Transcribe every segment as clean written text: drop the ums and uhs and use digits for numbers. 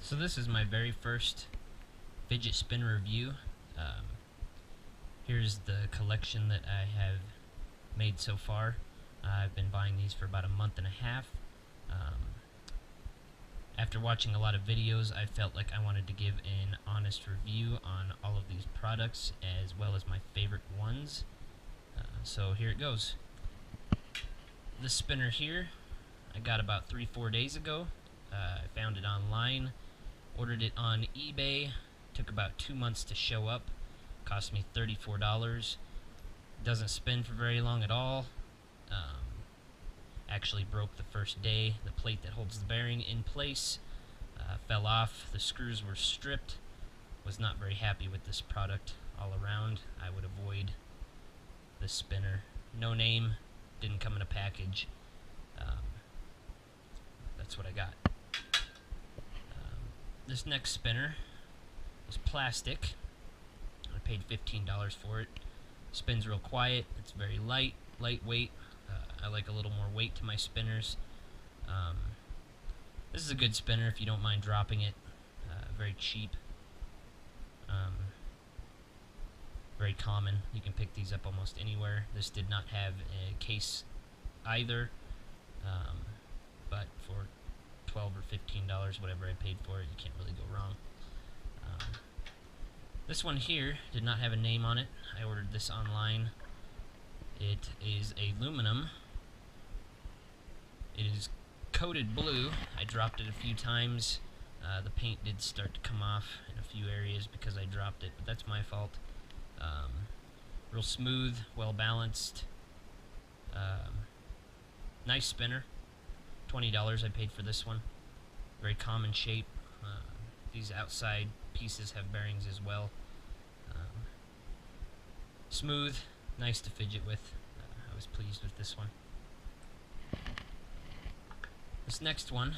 So this is my very first fidget spinner review. Here's the collection that I have made so far. I've been buying these for about a month and a half. After watching a lot of videos, I felt like I wanted to give an honest review on all of these products as well as my favorite ones. So here it goes. This spinner here I got about 3-4 days ago. I found it online, ordered it on eBay, took about 2 months to show up, cost me $34. Doesn't spin for very long at all. Actually broke the first day. The plate that holds the bearing in place fell off. The screws were stripped. Was not very happy with this product all around. I would avoid this spinner. No name, didn't come in a package. That's what I got. This next spinner is plastic. I paid $15 for it. Spins real quiet. It's very lightweight. I like a little more weight to my spinners. This is a good spinner if you don't mind dropping it. Very cheap. Very common. You can pick these up almost anywhere. This did not have a case either, but for $12 or $15, whatever I paid for it, you can't really go wrong. This one here did not have a name on it. I ordered this online. It is aluminum. It is coated blue. I dropped it a few times. The paint did start to come off in a few areas because I dropped it, but that's my fault. Real smooth, well balanced. Nice spinner. $20 I paid for this one. Very common shape. These outside pieces have bearings as well. Smooth, nice to fidget with. I was pleased with this one. This next one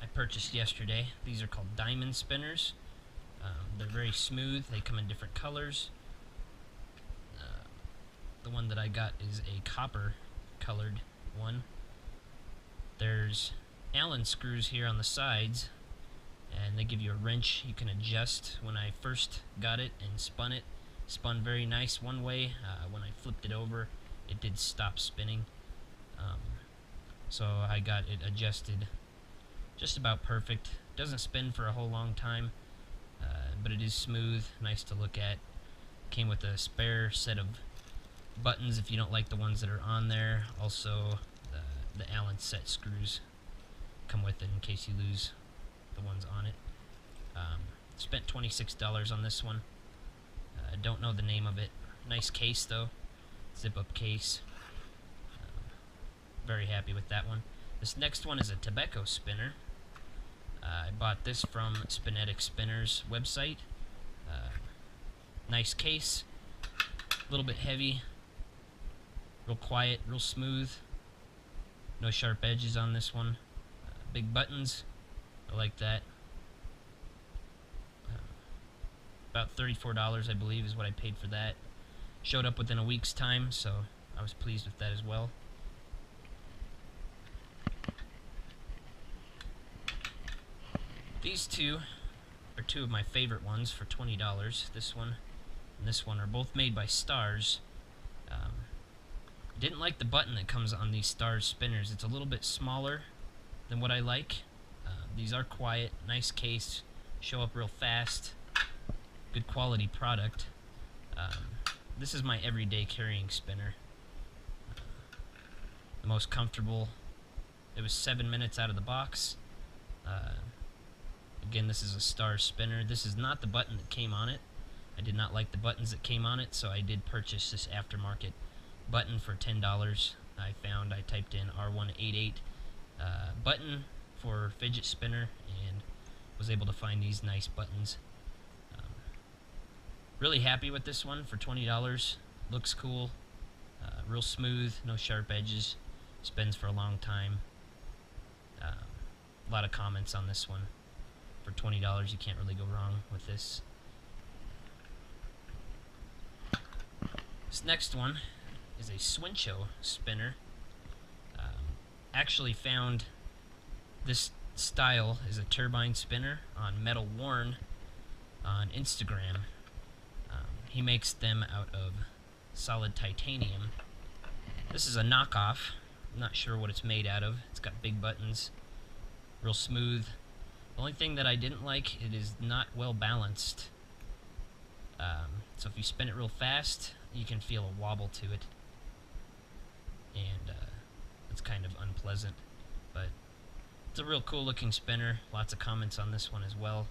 I purchased yesterday. These are called diamond spinners. They're very smooth. They come in different colors. The one that I got is a copper colored one. There's Allen screws here on the sides, and they give you a wrench you can adjust. When I first got it and spun it, spun very nice one way. When I flipped it over, it did stop spinning. So I got it adjusted just about perfect. Doesn't spin for a whole long time, but it is smooth, nice to look at. Came with a spare set of buttons if you don't like the ones that are on there. Also, the Allen set screws come with it in case you lose the ones on it. Spent $26 on this one. I don't know the name of it. Nice case though, zip-up case. Very happy with that one. This next one is a tobacco spinner. I bought this from Spinetic Spinners website. Nice case, a little bit heavy, real quiet, real smooth. No sharp edges on this one. Big buttons, I like that. About $34 I believe is what I paid for that. Showed up within a week's time, so I was pleased with that as well. These two are two of my favorite ones for $20. This one and this one are both made by Stars. Didn't like the button that comes on these Stars spinners. It's a little bit smaller than what I like. These are quiet, nice case, show up real fast, good quality product. This is my everyday carrying spinner. The most comfortable. It was 7 minutes out of the box. Again, this is a Stars spinner. This is not the button that came on it. I did not like the buttons that came on it, so I did purchase this aftermarket button for $10. I typed in R188 button for fidget spinner and was able to find these nice buttons. Really happy with this one for $20. Looks cool, real smooth, no sharp edges, spins for a long time. A lot of comments on this one. For $20, you can't really go wrong with this. This next one is a Swincho spinner. Actually found this style is a turbine spinner on Metal Worn on Instagram. He makes them out of solid titanium. This is a knockoff. I'm not sure what it's made out of. It's got big buttons, real smooth. The only thing that I didn't like, it is not well balanced. So if you spin it real fast, you can feel a wobble to it, and it's kind of unpleasant. But it's a real cool looking spinner. Lots of comments on this one as well.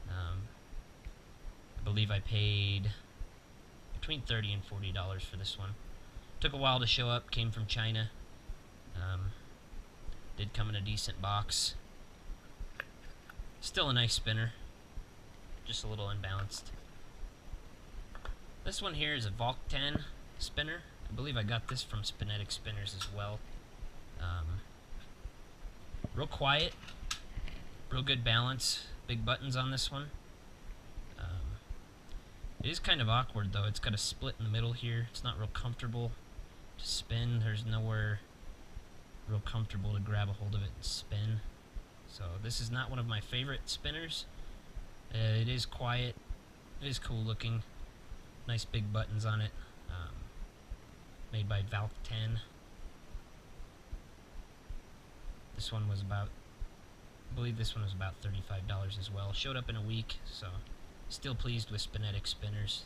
I believe I paid between $30 and $40 for this one. Took a while to show up, came from China. Did come in a decent box. Still a nice spinner, just a little unbalanced. This one here is a Volctan spinner. I believe I got this from Spinetic Spinners as well. Real quiet, real good balance, big buttons on this one. It is kind of awkward though. It's got a split in the middle here. It's not real comfortable to spin. There's nowhere real comfortable to grab a hold of it and spin. So this is not one of my favorite spinners. It is quiet. It is cool looking. Nice big buttons on it. Made by Volctan. This one was about, I believe this one was about $35 as well. Showed up in a week, so still pleased with Spinetic Spinners.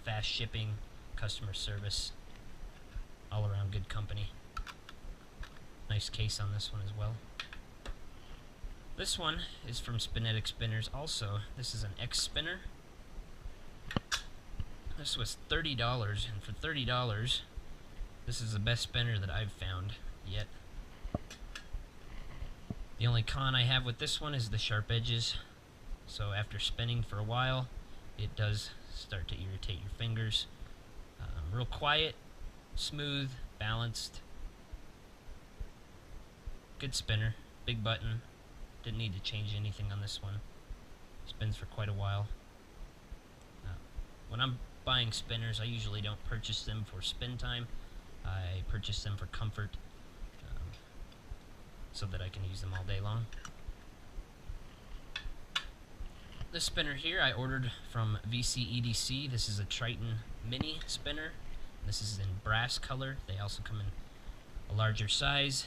Fast shipping, customer service, all around good company. Nice case on this one as well. This one is from Spinetic Spinners also. This is an X spinner. This was $30, and for $30, this is the best spinner that I've found yet. The only con I have with this one is the sharp edges. So after spinning for a while, it does start to irritate your fingers. Real quiet, smooth, balanced. Good spinner, big button. Didn't need to change anything on this one. Spins for quite a while. When I'm buying spinners, I usually don't purchase them for spin time. I purchase them for comfort, so that I can use them all day long. This spinner here I ordered from VCEDC. This is a Triton Mini spinner. This is in brass color. They also come in a larger size,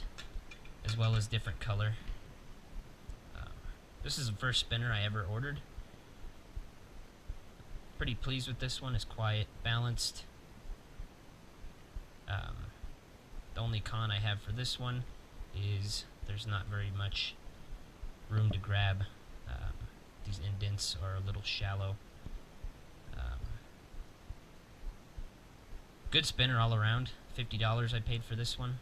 as well as different color. This is the first spinner I ever ordered. Pretty pleased with this one. It's quiet, balanced. The only con I have for this one is there's not very much room to grab. These indents are a little shallow. Good spinner all around. $50 I paid for this one.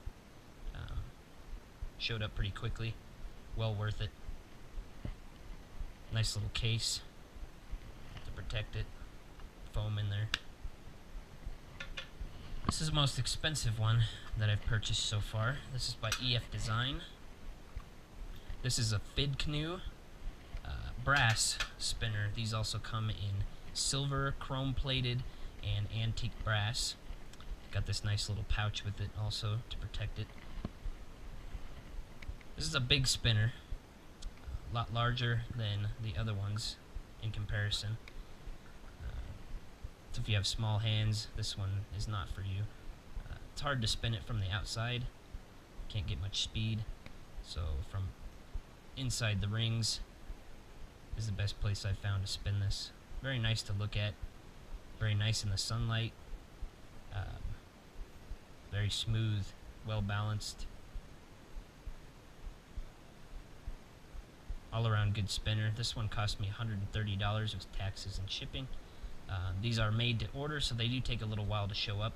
Showed up pretty quickly. Well worth it. Nice little case to protect it. Foam in there. This is the most expensive one that I've purchased so far. This is by EF Design. This is a fidget brass spinner. These also come in silver, chrome plated, and antique brass. Got this nice little pouch with it also to protect it. This is a big spinner, a lot larger than the other ones in comparison. So if you have small hands, this one is not for you. It's hard to spin it from the outside. Can't get much speed. So from inside the rings is the best place I've found to spin this. Very nice to look at. Very nice in the sunlight. Very smooth, well balanced. All around good spinner. This one cost me $130 with taxes and shipping. These are made to order, so they do take a little while to show up.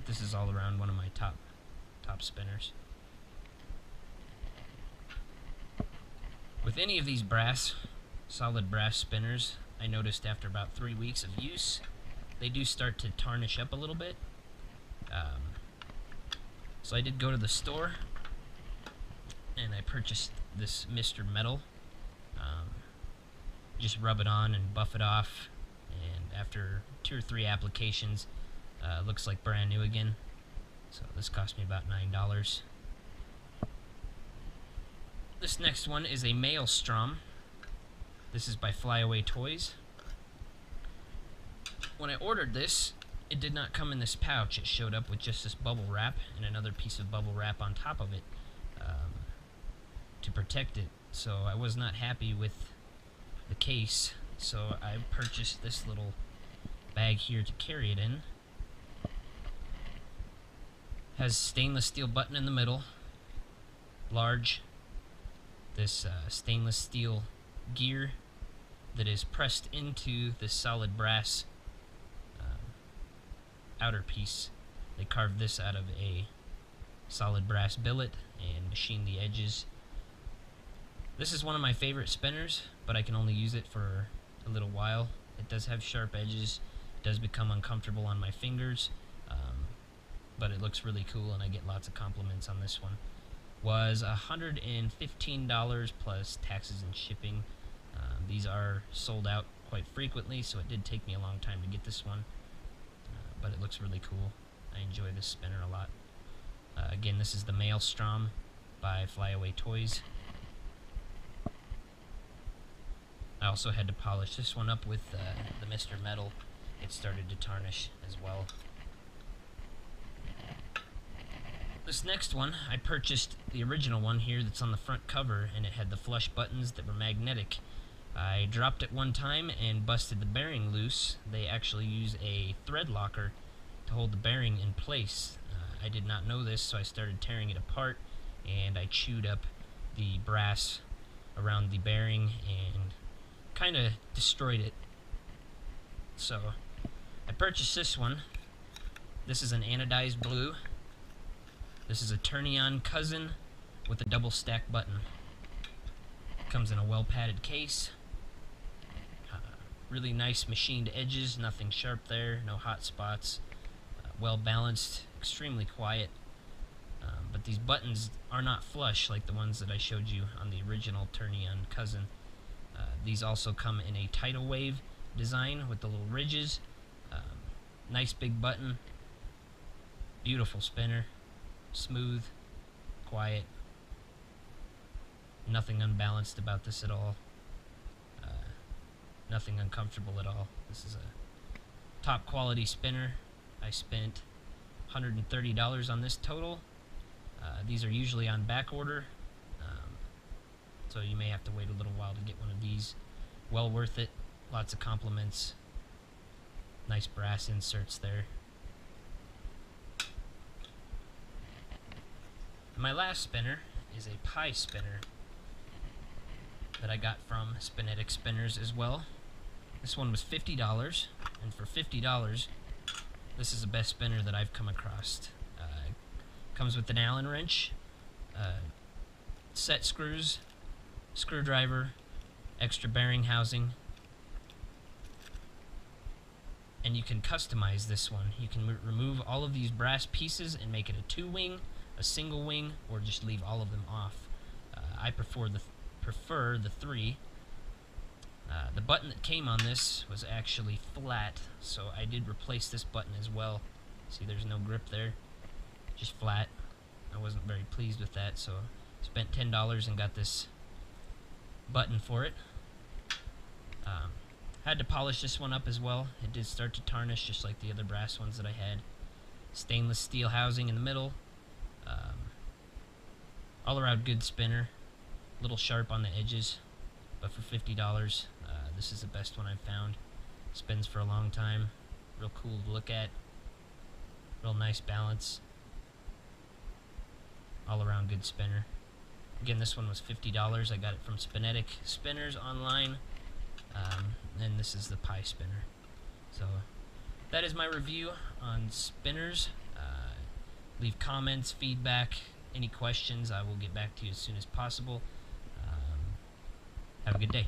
This is all around one of my top spinners. With any of these solid brass spinners, I noticed after about 3 weeks of use, they do start to tarnish up a little bit. So I did go to the store, and I purchased this Mr. Metal. Just rub it on and buff it off, and after 2 or 3 applications, it looks like brand new again. So this cost me about $9. This next one is a Maelstrom. This is by Flyaway Toys. When I ordered this, it did not come in this pouch. It showed up with just this bubble wrap and another piece of bubble wrap on top of it to protect it. So I was not happy with the case, so I purchased this little bag here to carry it in. Has stainless steel button in the middle, large. This stainless steel gear that is pressed into this solid brass outer piece. They carved this out of a solid brass billet and machined the edges. This is one of my favorite spinners, but I can only use it for a little while. It does have sharp edges, does become uncomfortable on my fingers, but it looks really cool and I get lots of compliments on this one. Was $115 plus taxes and shipping. These are sold out quite frequently, so it did take me a long time to get this one, but it looks really cool. I enjoy this spinner a lot. Again, this is the Maelstrom by Flyaway Toys. I also had to polish this one up with the Mr. Metal. It started to tarnish as well. This next one, I purchased the original one here that's on the front cover, and it had the flush buttons that were magnetic. I dropped it one time and busted the bearing loose. They actually use a thread locker to hold the bearing in place. I did not know this, so I started tearing it apart, and I chewed up the brass around the bearing and kind of destroyed it. So I purchased this one. This is an anodized blue. This is a turn-on cousin with a double stack button. Comes in a well padded case. Really nice machined edges, nothing sharp there, no hot spots. Well balanced, extremely quiet. But these buttons are not flush like the ones that I showed you on the original turn-on cousin. These also come in a tidal wave design with the little ridges. Nice big button. Beautiful spinner. Smooth, quiet, nothing unbalanced about this at all, nothing uncomfortable at all. This is a top quality spinner. I spent $130 on this total. These are usually on back order, so you may have to wait a little while to get one of these. Well worth it, lots of compliments, nice brass inserts there. My last spinner is a pie spinner that I got from Spinetic Spinners as well. This one was $50, and for $50, this is the best spinner that I've come across. Comes with an Allen wrench, set screws, screwdriver, extra bearing housing, and you can customize this one. You can remove all of these brass pieces and make it a two-wing, a single wing, or just leave all of them off. I prefer the three. The button that came on this was actually flat, so I did replace this button as well. See, there's no grip there, just flat. I wasn't very pleased with that, so spent $10 and got this button for it. Had to polish this one up as well. It did start to tarnish just like the other brass ones that I had. Stainless steel housing in the middle. All around good spinner, a little sharp on the edges, but for $50, this is the best one I've found. Spins for a long time, real cool to look at, real nice balance, all around good spinner. Again, this one was $50. I got it from Spinetic Spinners online, and this is the pie spinner. So that is my review on spinners. Leave comments, feedback, any questions. I will get back to you as soon as possible. Have a good day.